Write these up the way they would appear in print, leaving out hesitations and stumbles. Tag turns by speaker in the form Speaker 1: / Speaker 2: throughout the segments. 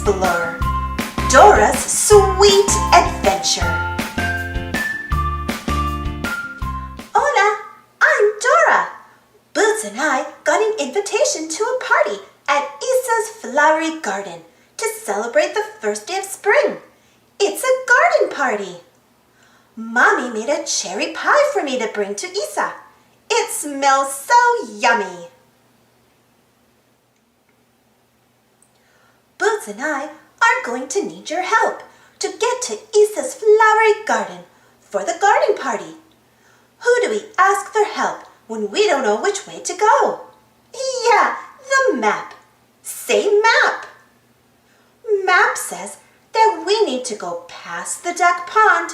Speaker 1: explore Dora's Sweet Adventure. Hola, I'm Dora. Boots and I got an invitation to a party at Isa's flowery garden to celebrate the first day of spring. It's a garden party. Mommy made a cherry pie for me to bring to Isa. It smells so yummy. Boots and I are going to need your help to get to Isa's flowery garden for the garden party. Who do we ask for help when we don't know which way to go? Yeah, the map. Say map. Map says that we need to go past the duck pond,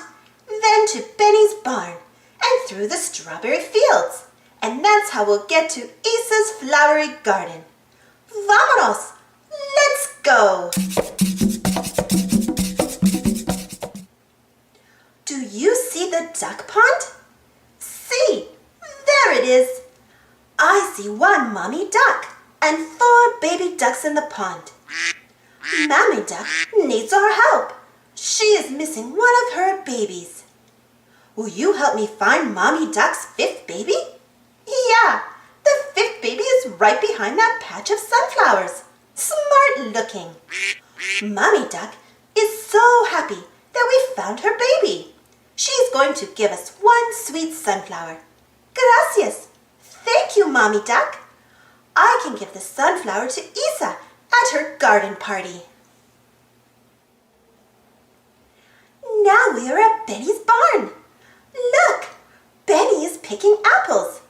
Speaker 1: then to Benny's barn, and through the strawberry fields. And that's how we'll get to Isa's flowery garden. Vámonos! Let's go! Do you see the duck pond? See, there it is. I see one mommy duck and 4 baby ducks in the pond. Mommy duck needs our help. She is missing one of her babies. Will you help me find mommy duck's 5th baby? Yeah, the 5th baby is right behind that patch of sunflowers. Smart looking. Mommy duck is so happy that we found her baby. She's going to give us one sweet sunflower. Gracias. Thank you, Mommy duck. I can give the sunflower to Isa at her garden party. Now we are at Benny's barn. Look, Benny is picking apples.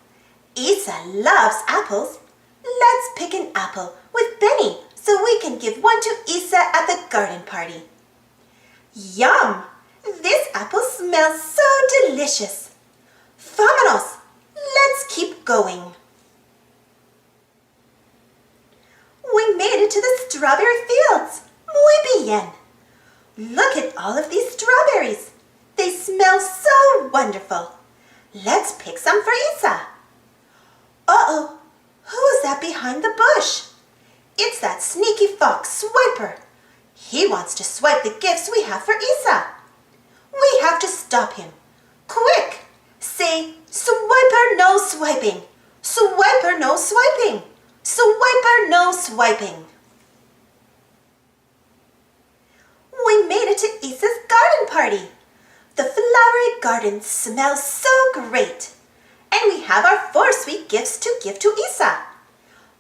Speaker 1: Isa loves apples. Let's pick an apple with Benny so we can give one to Isa at the garden party. Yum! This apple smells so delicious. Vámonos! Let's keep going. We made it to the strawberry fields. Muy bien. Look at all of these strawberries. They smell so wonderful. Let's pick some for Isa. Uh-oh, who is that behind the bush? It's that sneaky fox Swiper. He wants to swipe the gifts we have for Isa. We have to stop him. Quick! Say, Swiper no swiping. Swiper no swiping. Swiper no swiping. We made it to Isa's garden party. The flowery garden smells so great. And we have our 4 sweet gifts to give to Isa.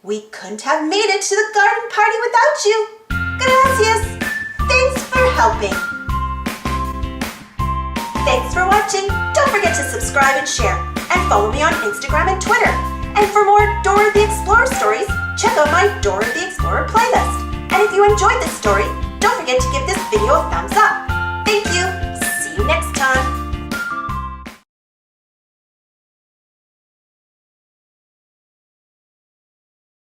Speaker 1: We couldn't have made it to the garden party without you. Gracias. Thanks for helping. Thanks for watching. Don't forget to subscribe and share. And follow me on Instagram and Twitter. And for more Dora the Explorer stories, check out my Dora the Explorer playlist. And if you enjoyed this story, don't forget to give this video a thumbs up. Thank you.